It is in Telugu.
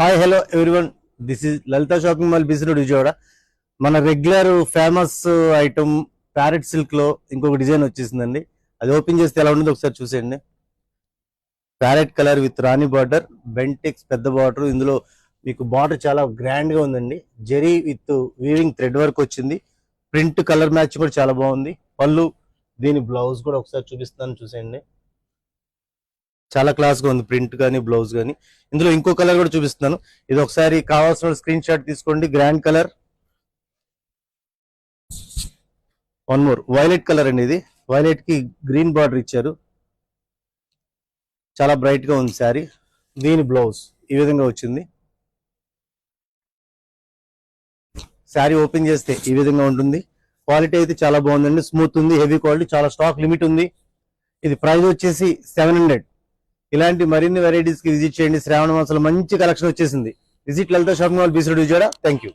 Hi hello everyone, this is Lalitha shopping mall business Vijayawada. మన regular famous item parrot silk లో ఇంకొక డిజైన్ వచ్చేసిందండి. అది ఓపెన్ చేస్తే ఎలా ఉంటుందో ఒకసారి చూసేయండి. Parrot colour with rani border, Bentex పెద్ద బార్డర్. ఇందులో మీకు బార్డర్ చాలా గ్రాండ్ గా ఉందండి. Zari with weaving thread work వచ్చింది. ప్రింట్ కలర్ మ్యాచ్ కూడా చాలా బాగుంది. పళ్ళు, దీని బ్లౌజ్ కూడా ఒకసారి చూపిస్తాను, చూసేయండి. చాలా క్లాస్ గా ఉంది ప్రింట్ కానీ బ్లౌజ్ కానీ. ఇందులో ఇంకో కలర్ కూడా చూపిస్తున్నాను. ఇది ఒకసారి కావాల్సిన స్క్రీన్ షాట్ తీసుకోండి. Grand colour, one more violet colour అండి. ఇది వైలెట్ కి గ్రీన్ బార్డర్ ఇచ్చారు. చాలా బ్రైట్ గా ఉంది శారీ. దీని బ్లౌజ్ ఈ విధంగా వచ్చింది. శారీ ఓపెన్ చేస్తే ఈ విధంగా ఉంటుంది. క్వాలిటీ అయితే చాలా బాగుందండి, స్మూత్ ఉంది, హెవీ క్వాలిటీ, చాలా స్టాక్ లిమిట్ ఉంది. ఇది ప్రైస్ వచ్చేసి 700. ఇలాంటి మరిన్ని వెరైటీస్ కి విజిట్ చేయండి. శ్రావణ మాసంలో మంచి కలెక్షన్ వచ్చేసింది. Visit Lalitha shopping mall, BC road, Vijayawada. Thank you.